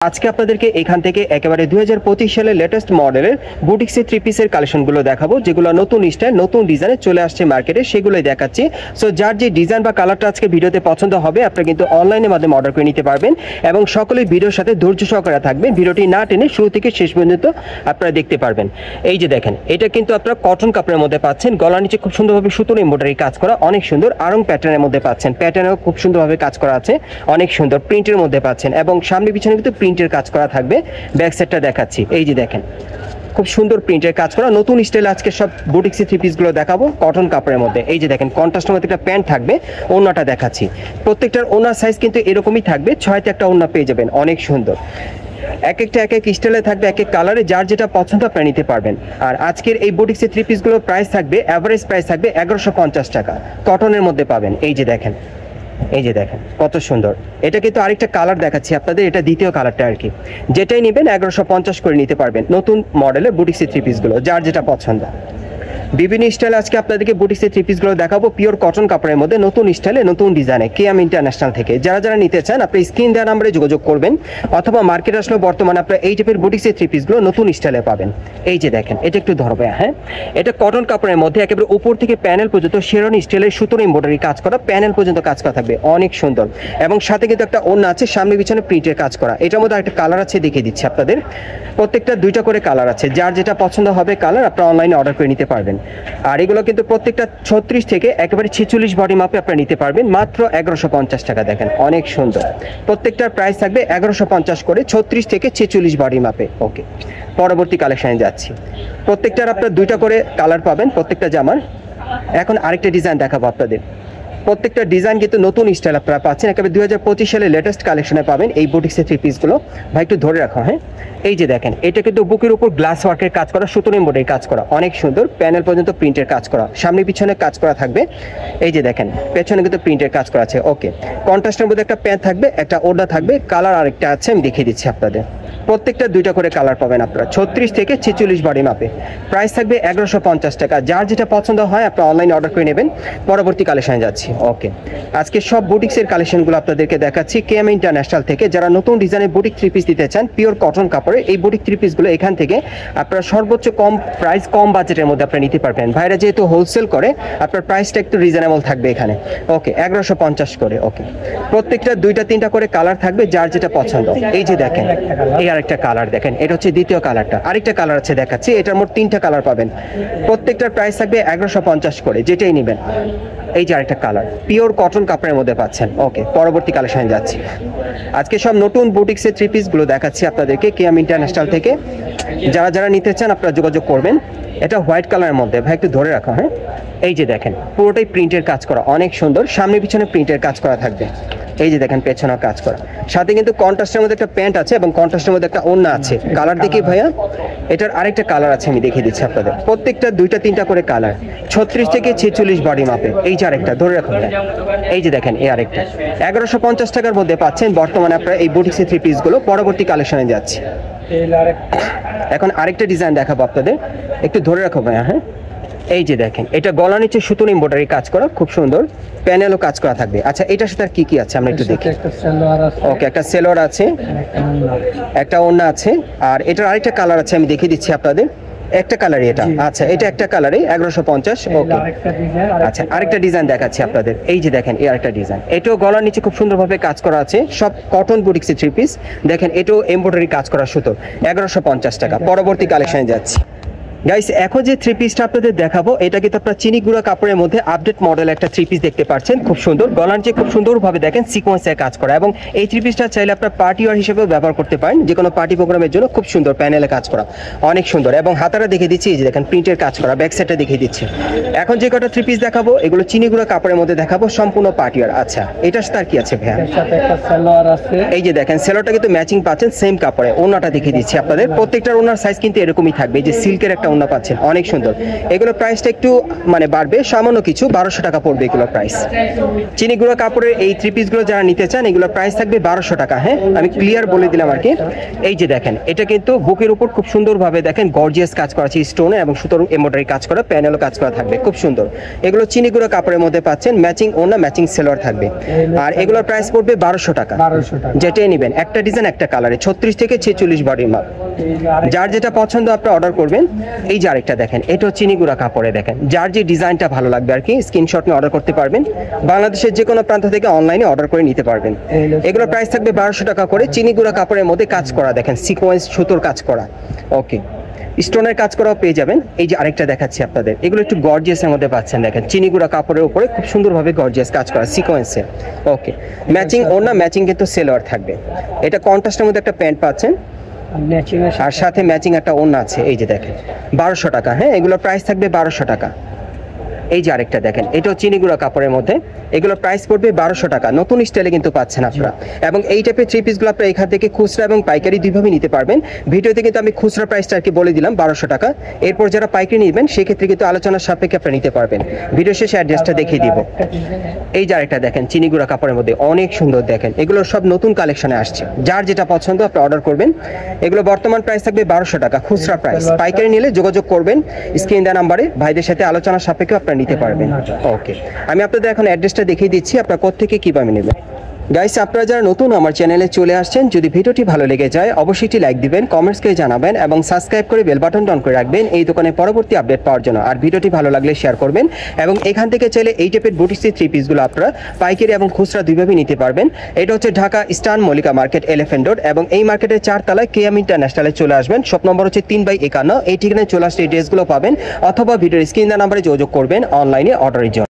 আজকে আপনাদেরকে এখান থেকে একেবারে 2025 সালের লেটেস্ট মডেলের বুটিক্সের থ্রি পিসের কালেকশনগুলো দেখাবো, যেগুলো নতুন স্টাইল নতুন ডিজাইনে চলে আসছে মার্কেটে, সেগুলোই দেখাচ্ছি। সো যার যে ডিজাইন বা কালারটা আজকে ভিডিওতে পছন্দ হবে আপনারা কিন্তু অনলাইনের মাধ্যমে অর্ডার করে নিতে পারবেন এবং সকলেই ভিডিওর সাথে ধৈর্য সহকারে থাকবেন, ভিডিওটি না টেনে শুরু থেকে শেষ পর্যন্ত আপনারা দেখতে পারবেন। এই যে দেখেন, এটা কিন্তু আপনারা কটন কাপড়ের মধ্যে পাচ্ছেন, গলার নিচে খুব সুন্দরভাবে সুতোর এমব্রয়ডারি কাজ করা, অনেক সুন্দর আরং প্যাটার্নের মধ্যে পাচ্ছেন, প্যাটার্নেও খুব সুন্দরভাবে কাজ করা আছে, অনেক সুন্দর প্রিন্টের মধ্যে পাচ্ছেন এবং সামনে পিছনে কিন্তু প্রিন্টের কাজ করা থাকবে। ব্যাক সাইডটা দেখাচ্ছি, এই যে দেখেন খুব সুন্দর প্রিন্টের কাজ করা নতুন স্টাইলে আজকে সব বুটিক্সি থ্রি পিসগুলো দেখাবো কটন কাপড়ের মধ্যে। এই যে দেখেন কন্ট্রাস্টের মধ্যে একটা প্যান্ট থাকবে, ওড়নাটা দেখাচ্ছি। প্রত্যেকটার ওড়নার সাইজ কিন্তু এরকমই থাকবে, 6তে একটা ওড়না পেয়ে যাবেন, অনেক সুন্দর। এক একটা এক এক স্টাইলে থাকবে, এক এক কালারে, যার যেটা পছন্দ আপনারা নিতে পারবেন। আর আজকের এই বুটিক্সের থ্রি পিসগুলোর প্রাইস থাকবে, অ্যাভারেজ প্রাইস থাকবে 1150 টাকা, কটনের মধ্যে পাবেন। এই যে দেখেন, এই যে দেখেন কত সুন্দর। এটা কিন্তু আরেকটা কালার দেখাচ্ছি আপনাদের, এটা দ্বিতীয় কালারটা আর কি। যেটাই নেবেন 1150 করে নিতে পারবেন নতুন মডেলের বুটিক্সের থ্রি পিসগুলো, যার যেটা পছন্দ। বিভিন্ন স্টাইলে আজকে আপনাদেরকে বুটিক্সের থ্রি পিসগুলো দেখাবো, পিওর কটন কাপড়ের মধ্যে নতুন স্টাইলে নতুন ডিজাইনে, কেএম ইন্টারন্যাশনাল থেকে। যারা যারা নিতে চান আপনি স্ক্রিন দেওয়া নাম্বারে যোগাযোগ করবেন, অথবা মার্কেট আসলে বর্তমানে আপনারা এই টাইপের বুটিক্সের থ্রি পিসগুলো নতুন স্টাইলে পাবেন। এই যে দেখেন, এটা একটু ধরবে, হ্যাঁ, এটা কটন কাপড়ের মধ্যে একেবারে উপর থেকে প্যানেল পর্যন্ত শেরওয়ানি স্টাইলের সুতোর এমব্রয়ডারি কাজ করা, প্যানেল পর্যন্ত কাজ করা থাকবে, অনেক সুন্দর। এবং সাথে কিন্তু একটা ওড়না আছে, সামনে পিছনে প্রিন্টের কাজ করা। এটার মধ্যে একটা কালার আছে, দেখিয়ে দিচ্ছি আপনাদের। প্রত্যেকটা দুইটা করে কালার আছে, যার যেটা পছন্দ হবে কালার আপনারা অনলাইনে অর্ডার করে নিতে পারবেন। আর এগুলো কিন্তু প্রত্যেকটা 36 থেকে একেবারে 46 বডি মাপে আপনারা নিতে পারবেন, মাত্র 1150 টাকা। দেখেন অনেক সুন্দর, প্রত্যেকটার প্রাইস থাকবে 1150 করে, 36 থেকে 46 বডি মাপে। ওকে, পরবর্তী কালেকশনে যাচ্ছি। প্রত্যেকটার আপনারা দুইটা করে কালার পাবেন প্রত্যেকটা জামার। এখন আরেকটা ডিজাইন দেখাবো আপনাদের। প্রত্যেকটা ডিজাইন কিন্তু নতুন স্টাইল আপনারা পাচ্ছেন, একেবারে 2025 সালের লেটেস্ট কালেকশনে পাবেন এই বুটিক্সের থ্রি পিসগুলো। ভাই একটু ধরে রাখো, হ্যাঁ। এই যে দেখেন, এটা কিন্তু বুকের উপর গ্লাস ওয়ার্কের কাজ করা, সুতোর এমব্রয়ডারি কাজ করা, অনেক সুন্দর। প্যানেল পর্যন্ত প্রিন্টের কাজ করা, সামনে পিছনে কাজ করা থাকবে। এই যে দেখেন পেছনে কিন্তু প্রিন্টের কাজ করা আছে। ওকে, কন্ট্রাস্টের মধ্যে একটা প্যান্ট থাকবে, একটা ওড়না থাকবে, কালার আরেকটা আছে, আমি দেখিয়ে দিচ্ছি আপনাদের। প্রত্যেকটা দুইটা করে কালার পাবেন আপনারা, 36 থেকে 46 বডি মাপে। প্রাইস থাকবে 1150 টাকা, যার যেটা পছন্দ হয় আপনারা অনলাইনে অর্ডার করে নেবেন। পরবর্তী কালেকশনে যাচ্ছি। ওকে, আজকে সব বুটিক্সের কালেকশনগুলো আপনাদেরকে দেখাচ্ছি কেএম ইন্টারন্যাশনাল থেকে। যারা নতুন ডিজাইনের বুটিক থ্রি পিস দিতে চান পিওর কটন কাপড়ে, এই বুটিক থ্রি পিসগুলো এখান থেকে আপনারা সর্বোচ্চ কম প্রাইস, কম বাজেটের মধ্যে আপনারা নিতে পারবেন। ভাইরা যেহেতু হোলসেল করে, আপনার প্রাইসটা একটু রিজনেবল থাকবে এখানে। ওকে, 1150 করে। ওকে, প্রত্যেকটা দুইটা তিনটা করে কালার থাকবে, যার যেটা পছন্দ। এই যে দেখেন, এই আরেকটা কালার দেখেন, এটা হচ্ছে দ্বিতীয় কালারটা। আরেকটা কালার আছে দেখাচ্ছি, এটার মোট 3টা কালার পাবেন। প্রত্যেকটার প্রাইস থাকবে 1150 করে, যেটাই নেবেন। এই যে আরেকটা কালার, পিওর কটন কাপড়ের মধ্যে পাচ্ছেন। ওকে, পরবর্তী কালেকশনে যাচ্ছি। আজকে সব নতুন বুটিক্সের থ্রি পিসগুলো দেখাচ্ছি আপনাদেরকে কেএম ইন্টারন্যাশনাল থেকে। যারা যারা নিতে চান আপনারা যোগাযোগ করবেন। এটা হোয়াইট কালারের মধ্যে, ভাই একটু ধরে রাখো, হ্যাঁ। এই যে দেখেন পুরোটাই প্রিন্টের কাজ করা, অনেক সুন্দর। সামনে পিছনে প্রিন্টের কাজ করা থাকবে। এই যে দেখেন পেছনে কাজ করা, সাথে কিন্তু কন্ট্রাস্টের মধ্যে একটা প্যান্ট আছে এবং কন্ট্রাস্টের মধ্যে একটা ওড়না আছে। কালার দেখি ভাইয়া, এটার আরেকটা কালার আছে, আমি দেখিয়ে দিচ্ছি আপনাদের। প্রত্যেকটা দুইটা তিনটা করে কালার, 36 থেকে 46 বডি মাপে। এই যে আরেকটা ধরে রাখুন, এই যে দেখেন এই আরেকটা 1150 টাকার মধ্যে পাচ্ছেন বর্তমানে আপনারা এই বুটিক্সের থ্রি পিসগুলো। পরবর্তী কালেকশনে যাচ্ছি। এখন আরেকটা ডিজাইন দেখাবো আপনাদের, একটু ধরে রাখো ভাইয়া, হ্যাঁ। এই যে দেখেন, এটা গলার নিচে সুতোর এমব্রয়ডারি কাজ করা, খুব সুন্দর। প্যানেলও কাজ করা থাকবে। আচ্ছা, এটার সাথে আর কি কি আছে আমরা একটু দেখি। ওকে, একটা সেলোয়ার আছে, একটা ওড়না আছে, আর এটার আরেকটা কালার আছে, আমি দেখিয়ে দিচ্ছি আপনাদের। একটা কালারই এটা। আচ্ছা, এটা একটা কালারই 1150। ওকে, আচ্ছা আরেকটা ডিজাইন দেখাচ্ছি আপনাদের। এই যে দেখেন এই আরেকটা ডিজাইন, এটাও গলার নিচে খুব সুন্দরভাবে কাজ করা আছে, সব কটন বুটিক্সের থ্রি পিস। দেখেন এটাও এমব্রয়ডারি কাজ করা সুতো, 1150 টাকা। পরবর্তী কালেকশনে যাচ্ছি। গাইস, এখন যে থ্রি পিসটা আপনাদের দেখাবো, এটা কিন্তু আপনার চিনি গুঁড়া কাপড়ের মধ্যে আপডেট মডেল একটা থ্রি পিস দেখতে পাচ্ছেন, খুব সুন্দর। গলার যে খুব সুন্দরভাবে দেখেন সিকোয়েন্সে কাজ করা, এবং এই থ্রি পিসটা চাইলে আপনার পার্টি ওয়্যার হিসেবেও ব্যবহার করতে পারেন, যে কোনো পার্টি প্রোগ্রামের জন্য খুব সুন্দর। প্যানেলে কাজ করা, অনেক সুন্দর। এবং হাতারা দেখিয়ে দিচ্ছি, এই যে দেখেন প্রিন্টের কাজ করা, ব্যাক সাইডটা দেখিয়ে দিচ্ছি। এখন যে কটা থ্রি পিস দেখাবো এগুলো চিনি গুঁড়া কাপড়ের মধ্যে দেখাবো, সম্পূর্ণ পার্টি ওয়্যার। আচ্ছা, এটার সাথে আর কি আছে ভাইয়া? এই যে দেখেন সেলোয়ারটা কিন্তু ম্যাচিং পাচ্ছেন সেম কাপড়ে। ওড়নাটা দেখিয়ে দিচ্ছি আপনাদের। প্রত্যেকটার ওড়নার সাইজ কিন্তু এরকমই থাকবে, এই যে সিল্কের একটা ওড়না পাচ্ছেন, অনেক সুন্দর। এগুলো প্রাইসটা একটু মানে বাড়বে সামান্য কিছু, 1200 টাকা পড়বে এগুলোর প্রাইস। চিনি গুঁড়া কাপড়ের এই থ্রি পিসগুলো যারা নিতে চান এগুলোর প্রাইস থাকবে 1200 টাকা। হ্যাঁ, আমি ক্লিয়ার বলে দিলাম আর কি। এই যে দেখেন, এটা কিন্তু বুকের উপর খুব সুন্দরভাবে দেখেন গর্জিয়াস কাজ করা আছে, স্টোনে এবং সুতোর এমব্রয়ডারি কাজ করা, প্যানেলও কাজ করা থাকবে, খুব সুন্দর। এগুলো চিনি গুঁড়া কাপড়ের মধ্যে পাচ্ছেন, ম্যাচিং ওড়না ম্যাচিং সেলোয়ার থাকবে। আর এগুলোর প্রাইস পড়বে 1200 টাকা। যেটাই নেবেন, একটা ডিজাইন একটা কালারে, 36 থেকে 46 বডির মাপ। যার যেটা পছন্দ আপনি অর্ডার করবেন। এই যে আরেকটা দেখেন, এটাও চিনি গুঁড়া কাপড়ে দেখেন, যার যে ডিজাইনটা ভালো লাগবে আর কি স্ক্রিনশট নিয়ে অর্ডার করতে পারবেন। বাংলাদেশের যে কোনো প্রান্ত থেকে অনলাইনে অর্ডার করে নিতে পারবেন। এগুলো প্রাইস থাকবে 1200 টাকা করে। চিনি গুঁড়া কাপড়ের মধ্যে কাজ করা দেখেন, সিকোয়েন্স সুতোর কাজ করা, ওকে, স্টোনের কাজ করাও পেয়ে যাবেন। এই যে আরেকটা দেখাচ্ছি আপনাদের, এগুলো একটু গর্জিয়াসের মধ্যে পাচ্ছেন দেখেন, চিনি গুঁড়া কাপড়ের উপরে খুব সুন্দরভাবে গর্জিয়াস কাজ করা সিকোয়েন্সে, ওকে, ম্যাচিং ওড়না ম্যাচিং কিন্তু সেলোয়ার থাকবে। এটা কন্ট্রাস্টের মধ্যে একটা প্যান্ট পাচ্ছেন আর সাথে ম্যাচিং একটা ওড়না আছে। এই যে দেখেন 1200 টাকা। হ্যাঁ, এগুলোর প্রাইস থাকবে 1200 টাকা। এই যে আরেকটা দেখেন, এটাও চিনি গুঁড়া কাপড়ের মধ্যে, এগুলো প্রাইস পড়বে 1200 টাকা। নতুন স্টাইলে কিন্তু পাচ্ছেন আপনারা। এবং এই টাইপের থ্রি পিসগুলো আপনারা এখান থেকে খুচরা এবং পাইকারি দুইভাবে নিতে পারবেন। ভিডিওতে কিন্তু আমি খুচরা প্রাইসটা আর কি বলে দিলাম 1200 টাকা। এরপর যারা পাইকারি নেবেন সেক্ষেত্রে কিন্তু আলোচনার সাপেক্ষে আপনারা নিতে পারবেন। ভিডিও শেষে অ্যাড্রেসটা দেখিয়ে দিব। এই যে আরেকটা দেখেন, চিনি গুঁড়া কাপড়ের মধ্যে অনেক সুন্দর দেখেন, এগুলো সব নতুন কালেকশনে আসছে। যার যেটা পছন্দ আপনি অর্ডার করবেন। এগুলো বর্তমান প্রাইস থাকবে 1200 টাকা খুচরা প্রাইস। পাইকারি নিলে যোগাযোগ করবেন স্ক্রিন দেওয়া নাম্বারে, ভাইদের সাথে আলোচনার সাপেক্ষে আপনারা নিতে পারবেন। ওকে, আমি আপনাদের এখন অ্যাড্রেসটা দেখিয়ে দিচ্ছি, আপনারা কোত্থেকে কিভাবে নেবেন। গাইস, আপনারা যারা নতুন আমার চ্যানেলে চলে আসছেন, যদি ভিডিওটি ভালো লেগে যায় অবশ্যই একটি লাইক দিবেন, কমেন্টস করে জানাবেন এবং সাবস্ক্রাইব করে বেল বাটন অন করে রাখবেন এই দোকানের পরবর্তী আপডেট পাওয়ার জন্য। আর ভিডিওটি ভালো লাগলে শেয়ার করবেন এবং এখান থেকে চাইলে এই টাইপের বুটিক্সের থ্রি পিসগুলো আপনারা পাইকারি এবং খুচরা দুইভাবে নিতে পারবেন। এটা হচ্ছে Dhaka eastern Mallika market, elephant road, এবং এই মার্কেটের 4 তলায় কেএম ইন্টারন্যাশনালে চলে আসবেন। শপ নম্বর হচ্ছে 3/51। এই ঠিকানায় চলে আসলে এই ড্রেসগুলো পাবেন, অথবা ভিডিওর স্ক্রিন দেওয়া নাম্বারে যোগাযোগ করবেন অনলাইনে অর্ডারের জন্য।